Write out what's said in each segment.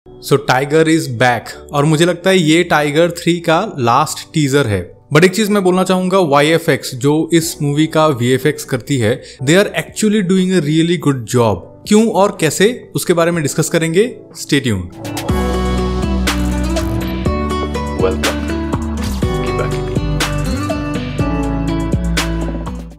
So tiger is back और मुझे लगता है ये टाइगर 3 का लास्ट टीजर है। बट एक चीज मैं बोलना चाहूंगा, YFX जो इस मूवी का VFX करती है, they are actually doing a really good job. क्यों और कैसे, उसके बारे में डिस्कस करेंगे। Stay tuned.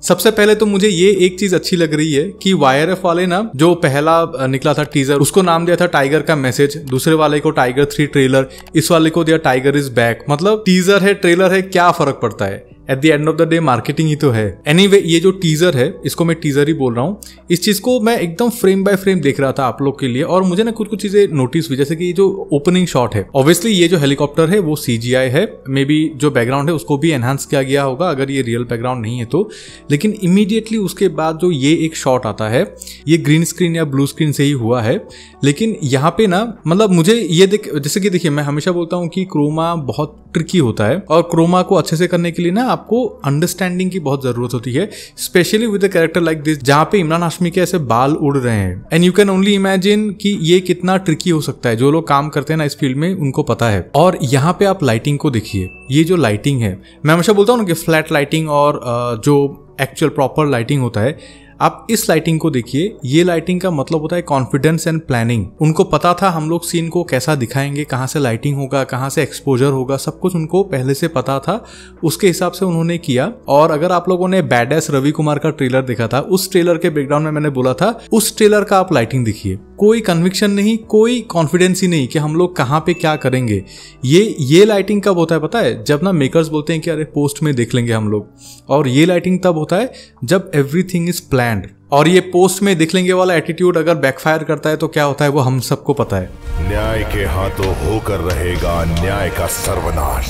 सबसे पहले तो मुझे ये एक चीज अच्छी लग रही है कि YRF वाले ना, जो पहला निकला था टीजर उसको नाम दिया था टाइगर का मैसेज, दूसरे वाले को टाइगर 3 ट्रेलर, इस वाले को दिया टाइगर इज बैक। मतलब टीजर है ट्रेलर है, क्या फर्क पड़ता है? At the end of the day marketing ही तो है। एनीवे, ये जो टीजर है इसको मैं टीजर ही बोल रहा हूँ। इस चीज को मैं एकदम फ्रेम बाय फ्रेम देख रहा था आप लोग के लिए, और मुझे ना कुछ कुछ चीजें नोटिस हुई, जैसे कि ये जो ओपनिंग शॉट है, ऑब्वियसली ये जो हेलीकॉप्टर है वो CGI है, मे बी जो बैकग्राउंड है उसको भी एनहांस किया गया होगा अगर ये रियल बैकग्राउंड नहीं है तो। लेकिन इमीडिएटली उसके बाद जो ये एक शॉट आता है, ये ग्रीन स्क्रीन या ब्लू स्क्रीन से ही हुआ है। लेकिन यहाँ पे ना, मतलब मुझे ये जैसे कि देखिए, मैं हमेशा बोलता हूँ कि क्रोमा बहुत ट्रिकी होता है, और क्रोमा को अच्छे से करने के लिए ना आपको अंडरस्टैंडिंग की बहुत जरूरत होती है, specially with a character like this, जहां पे इमरान हाशमी के ऐसे बाल उड़ रहे हैं। And you can only imagine कि ये कितना ट्रिकी हो सकता है। जो लोग काम करते हैं ना इस फील्ड में उनको पता है। और यहाँ पे आप लाइटिंग को देखिए, ये जो लाइटिंग है, मैं हमेशा बोलता हूँ ना कि फ्लैट लाइटिंग और जो एक्चुअल प्रॉपर लाइटिंग होता है, आप इस लाइटिंग को देखिए। ये लाइटिंग का मतलब होता है कॉन्फिडेंस एंड प्लानिंग। उनको पता था हम लोग सीन को कैसा दिखाएंगे, कहाँ से लाइटिंग होगा, कहाँ से एक्सपोजर होगा, सब कुछ उनको पहले से पता था। उसके हिसाब से उन्होंने किया। और अगर आप लोगों ने बैडएस रवि कुमार का ट्रेलर देखा था, उस ट्रेलर के बैकग्राउंड में मैंने बोला था, उस ट्रेलर का आप लाइटिंग देखिए। कोई कन्विक्शन नहीं, कोई कॉन्फिडेंस ही नहीं कि हम लोग कहाँ पे क्या करेंगे। ये लाइटिंग कब होता है पता है? जब ना मेकर्स बोलते हैं कि अरे पोस्ट में देख लेंगे हम लोग, और ये लाइटिंग तब होता है जब एवरीथिंग इज प्लान्ड। और ये पोस्ट में देख लेंगे वाला एटीट्यूड अगर बैकफायर करता है तो क्या होता है वो हम सबको पता है। न्याय के हाथों होकर रहेगा न्याय का सर्वनाश।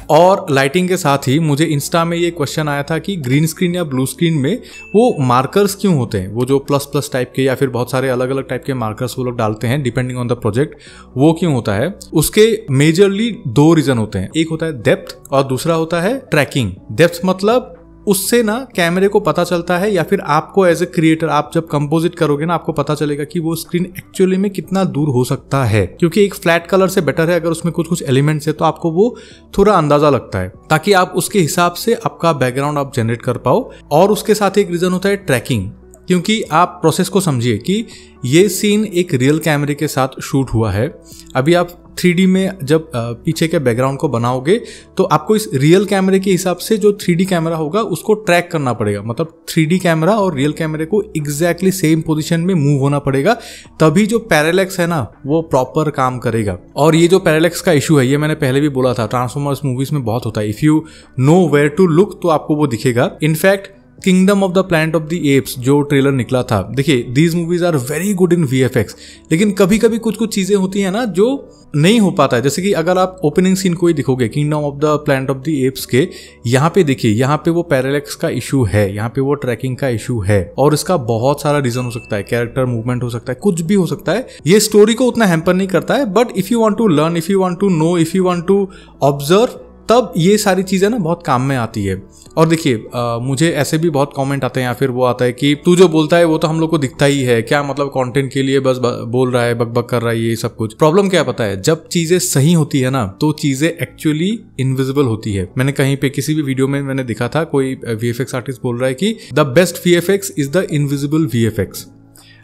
और लाइटिंग के साथ ही मुझे इंस्टा में ये क्वेश्चन आया था कि ग्रीन स्क्रीन या ब्लू स्क्रीन में वो मार्कर्स क्यों होते हैं, वो जो प्लस प्लस टाइप के या फिर बहुत सारे अलग अलग टाइप के मार्कर्स वो लोग डालते हैं डिपेंडिंग ऑन द प्रोजेक्ट, वो क्यों होता है? उसके मेजरली 2 रीजन होते हैं। एक होता है डेप्थ और दूसरा होता है ट्रैकिंग। डेप्थ मतलब उससे ना कैमरे को पता चलता है, या फिर आपको एज ए क्रिएटर आप जब कंपोजिट करोगे ना, आपको पता चलेगा कि वो स्क्रीन एक्चुअली में कितना दूर हो सकता है। क्योंकि एक फ्लैट कलर से बेटर है अगर उसमें कुछ कुछ एलिमेंट्स है तो आपको वो थोड़ा अंदाजा लगता है, ताकि आप उसके हिसाब से आपका बैकग्राउंड आप जनरेट कर पाओ। और उसके साथ एक रीजन होता है ट्रैकिंग, क्योंकि आप प्रोसेस को समझिए कि ये सीन एक रियल कैमरे के साथ शूट हुआ है। अभी आप 3D में जब पीछे के बैकग्राउंड को बनाओगे तो आपको इस रियल कैमरे के हिसाब से जो 3D कैमरा होगा उसको ट्रैक करना पड़ेगा। मतलब 3D कैमरा और रियल कैमरे को एग्जैक्टली सेम पोजीशन में मूव होना पड़ेगा, तभी जो पैरेलैक्स है ना वो प्रॉपर काम करेगा। और ये जो पैरेलैक्स का इशू है, ये मैंने पहले भी बोला था, ट्रांसफॉर्मर्स मूवीज में बहुत होता है। If you know where to look तो आपको वो दिखेगा। In fact kingdom of the planet of the apes जो ट्रेलर निकला था, देखिए these movies are very good in VFX, लेकिन कभी कभी कुछ कुछ चीजें होती है ना जो नहीं हो पाता है। जैसे कि अगर आप ओपनिंग सीन को ही दिखोगे Kingdom of the planet of the Apes के, यहाँ पे देखिए, यहाँ पे वो पैरेलैक्स का इशू है, यहाँ पे वो ट्रैकिंग का इशू है, और इसका बहुत सारा रीजन हो सकता है। कैरेक्टर मूवमेंट हो सकता है, कुछ भी हो सकता है। ये स्टोरी को उतना हैम्पर नहीं करता है, but if you want to learn, if you want to know, if you want to observe, तब ये सारी चीजें ना बहुत काम में आती है। और देखिए मुझे ऐसे भी बहुत कमेंट आते हैं, या फिर वो आता है कि तू जो बोलता है वो तो हम लोग को दिखता ही है, क्या मतलब कंटेंट के लिए बस बोल रहा है, बकबक कर रहा है, ये सब कुछ। प्रॉब्लम क्या पता है? जब चीजें सही होती है ना तो चीजें एक्चुअली इनविजिबल होती है। मैंने कहीं पे किसी भी वीडियो में मैंने देखा था, कोई VFX आर्टिस्ट बोल रहा है कि the best VFX is the invisible VFX।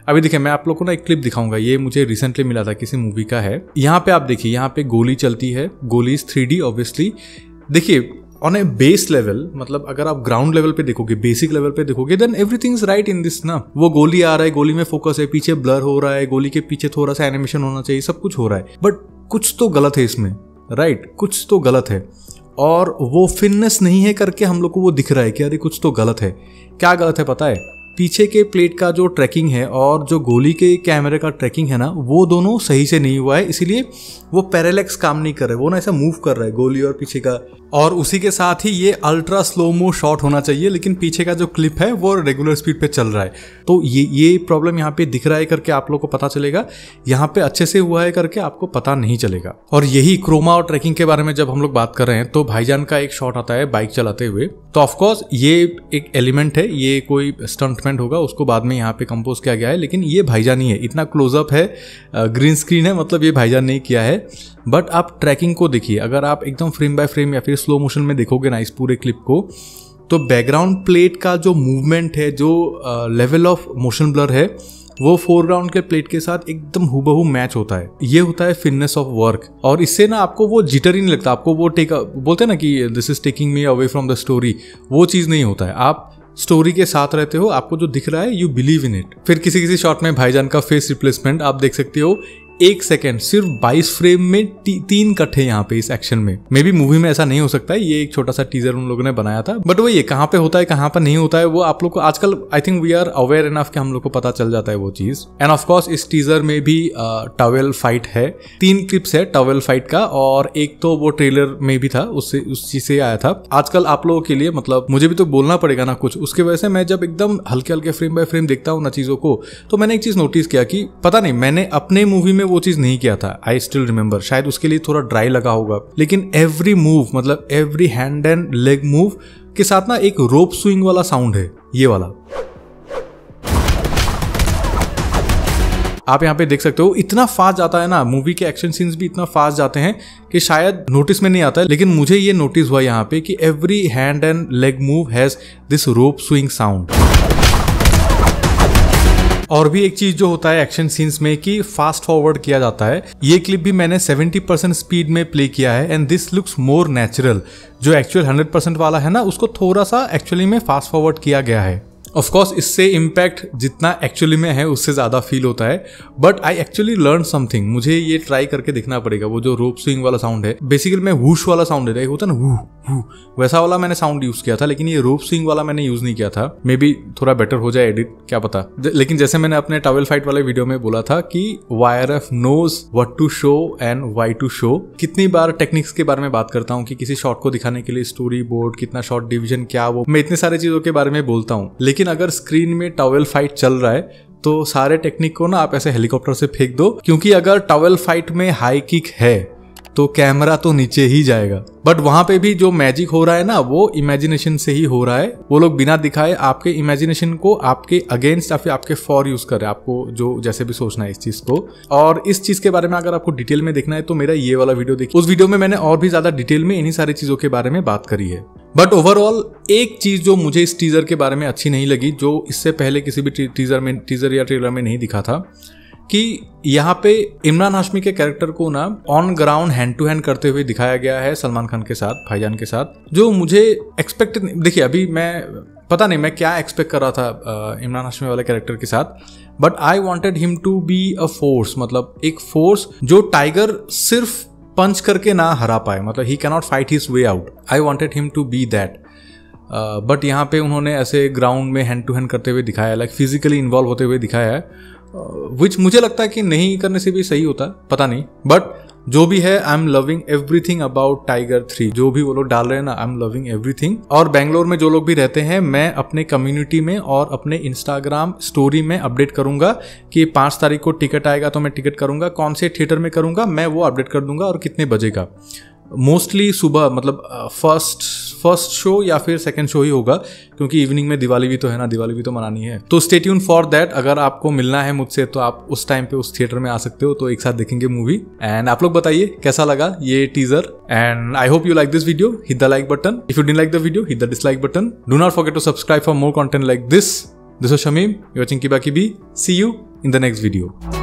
अभी देखिए मैं आप लोग को ना एक क्लिप दिखाऊंगा, ये मुझे रिसेंटली मिला था, किसी मूवी का है। यहाँ पे आप देखिए, यहाँ पे गोली चलती है, गोली इज 3D ऑब्वियसली। देखिए ऑन ए बेस लेवल, मतलब अगर आप ग्राउंड लेवल पे देखोगे, बेसिक लेवल पे देखोगे, then everything is right in this ना। वो गोली आ रहा है, गोली में फोकस है, पीछे ब्लर हो रहा है, गोली के पीछे थोड़ा सा एनिमेशन होना चाहिए, सब कुछ हो रहा है, बट कुछ तो गलत है इसमें, राइट? कुछ तो गलत है, और वो फिननेस नहीं है करके हम लोग को वो दिख रहा है कि अरे कुछ तो गलत है। क्या गलत है पता है? पीछे के प्लेट का जो ट्रैकिंग है और जो गोली के कैमरे का ट्रैकिंग है ना, वो दोनों सही से नहीं हुआ है, इसीलिए वो पैरेलैक्स काम नहीं कर रहा है, वो ना ऐसा मूव कर रहा है गोली और पीछे का। और उसी के साथ ही ये अल्ट्रा स्लोमो शॉट होना चाहिए, लेकिन पीछे का जो क्लिप है वो रेगुलर स्पीड पे चल रहा है। तो ये प्रॉब्लम यहाँ पे दिख रहा है करके आप लोग को पता चलेगा, यहाँ पे अच्छे से हुआ है करके आपको पता नहीं चलेगा। और यही क्रोमा और ट्रैकिंग के बारे में जब हम लोग बात कर रहे हैं तो भाईजान का एक शॉट आता है बाइक चलाते हुए, तो ऑफकोर्स ये एक एलिमेंट है, ये कोई स्टंट एलिफेंट होगा, उसको बाद में यहाँ पे कंपोज किया गया है, लेकिन ये भाईजान ही है। इतना क्लोजअप है, ग्रीन स्क्रीन है, मतलब ये भाईजान नहीं किया है। बट आप ट्रैकिंग को देखिए, अगर आप एकदम फ्रेम बाय फ्रेम या फिर स्लो मोशन में देखोगे ना इस पूरे क्लिप को, तो बैकग्राउंड प्लेट का जो मूवमेंट है, जो लेवल ऑफ मोशन ब्लर है, वो फोरग्राउंड के प्लेट के साथ एकदम हुबहू मैच होता है। ये होता है फिटनेस ऑफ वर्क, और इससे ना आपको वो जिटर ही नहीं लगता। आपको वो बोलते हैं ना कि this is taking me away from the story, वो चीज़ नहीं होता है। आप स्टोरी के साथ रहते हो, आपको जो दिख रहा है यू बिलीव इन इट। फिर किसी किसी शॉट में भाईजान का फेस रिप्लेसमेंट आप देख सकते हो, 1 सेकेंड सिर्फ 22 फ्रेम में 3 कट है यहाँ पे इस एक्शन में। मे बी मूवी में ऐसा नहीं हो सकता है, ये एक छोटा सा टीजर उन लोगों ने बनाया था। बट वो ये कहाँ पे होता है कहाँ पर नहीं होता है वो आप लोग को आजकल I think we are aware enough कि हम लोग को पता चल जाता है वो चीज। एंड ऑफ कोर्स इस टीजर में भी टॉवेल फाइट है, 3 क्लिप्स है टॉवेल फाइट का, और एक तो वो ट्रेलर में भी था, उससे उस चीज से आया था। आजकल आप लोगों के लिए मतलब मुझे भी तो बोलना पड़ेगा ना कुछ, उसके वजह से मैं जब एकदम हल्के हल्के फ्रेम बाय फ्रेम देखता हूँ ना चीजों को, तो मैंने एक चीज नोटिस किया कि पता नहीं मैंने अपने मूवी में वो चीज नहीं किया था। आई स्टिल रिमेंबर, शायद उसके लिए थोड़ा ड्राई लगा होगा, लेकिन एवरी मूव मतलब every hand and leg move के साथ ना एक रोप स्विंग वाला साउंड है, ये वाला आप यहाँ पे देख सकते हो। इतना फास्ट जाता है ना, मूवी के एक्शन सीन्स भी इतना फास्ट जाते हैं कि शायद नोटिस में नहीं आता है, लेकिन मुझे ये नोटिस हुआ यहाँ पे कि every hand and leg move has this rope swing sound. और भी एक चीज जो होता है एक्शन सीन्स में कि फास्ट फॉरवर्ड किया जाता है। ये क्लिप भी मैंने 70% स्पीड में प्ले किया है, and this looks more natural. जो एक्चुअल 100% वाला है ना, उसको थोड़ा सा एक्चुअली में फास्ट फॉरवर्ड किया गया है। ऑफ कोर्स इससे इम्पैक्ट जितना एक्चुअली में है उससे ज़्यादा फील होता है, but I actually learn something. मुझे ये ट्राई करके देखना पड़ेगा। वो जो रोप स्विंग वाला साउंड है, बेसिकली मैं वूश वाला साउंड है, होता है ना वू वू, वैसा वाला मैंने साउंड यूज किया था, लेकिन ये रोप स्विंग वाला मैंने यूज नहीं किया था। मे बी थोड़ा बेटर हो जाए एडिट, क्या पता। लेकिन जैसे मैंने अपने टॉवेल फाइट वाले वीडियो में बोला था कि YRF knows what to show and why to show. कितनी बार टेक्निक्स के बारे में बात करता हूँ कि किसी शॉट को दिखाने के लिए स्टोरी बोर्ड, कितना शॉट डिवीजन, क्या वो, मैं इतनी सारी चीजों के बारे में बोलता हूँ। लेकिन अगर स्क्रीन में टॉवेल फाइट चल रहा है तो सारे टेक्निक को ना आप ऐसे हेलीकॉप्टर से फेंक दो, क्योंकि अगर टॉवेल फाइट में हाई किक है तो कैमरा तो नीचे ही जाएगा। बट वहां पे भी जो मैजिक हो रहा है ना, वो इमेजिनेशन से ही हो रहा है। वो लोग बिना दिखाए आपके इमेजिनेशन को आपके अगेंस्ट या फिर आपके फॉर यूज कर रहे हैं, आपको जो जैसे भी सोचना है इस चीज को। और इस चीज के बारे में अगर आपको डिटेल में देखना है तो मेरा ये वाला वीडियो देखिए। उस वीडियो में मैंने और भी ज्यादा डिटेल में इन्हीं सारी चीजों के बारे में बात करी है। बट ओवरऑल एक चीज जो मुझे इस टीजर के बारे में अच्छी नहीं लगी, जो इससे पहले किसी भी टीजर या ट्रेलर में नहीं दिखा था, कि यहाँ पे इमरान हाशमी के कैरेक्टर को ना on ground hand to hand करते हुए दिखाया गया है सलमान खान के साथ, भाईजान के साथ, जो मुझे एक्सपेक्ट। देखिए अभी मैं पता नहीं मैं क्या एक्सपेक्ट कर रहा था इमरान हाशमी वाले कैरेक्टर के साथ, but I wanted him to be a force, मतलब एक फोर्स जो टाइगर सिर्फ पंच करके ना हरा पाए, मतलब he cannot fight his way out. I wanted him to be that. But यहाँ पे उन्होंने ऐसे ग्राउंड में हैंड टू हैंड करते हुए दिखाया है, लाइक फिजिकली इन्वॉल्व होते हुए दिखाया है, विच मुझे लगता है कि नहीं करने से भी सही होता है, पता नहीं। बट जो भी है, I am loving everything about tiger 3। जो भी वो लोग डाल रहे हैं ना, आई एम लविंग एवरीथिंग। और बेंगलोर में जो लोग भी रहते हैं, मैं अपने कम्युनिटी में और अपने इंस्टाग्राम स्टोरी में अपडेट करूंगा कि 5 तारीख को टिकट आएगा तो मैं टिकट करूंगा, कौन से थिएटर में करूंगा मैं वो अपडेट कर दूंगा, और कितने बजे का। मोस्टली सुबह, मतलब फर्स्ट शो या फिर सेकंड शो ही होगा, क्योंकि इवनिंग में दिवाली भी तो है ना, दिवाली भी तो मनानी है। तो स्टे ट्यून फॉर दैट। अगर आपको मिलना है मुझसे तो आप उस टाइम पे उस थिएटर में आ सकते हो, तो एक साथ देखेंगे मूवी। एंड आप लोग बताइए कैसा लगा ये teaser, and I hope you like this video. Hit the like button. If you didn't like the video, hit the dislike button. Do not forget to subscribe for more content like this. This is Shamim, you watching किबा किबी। See you in the next video.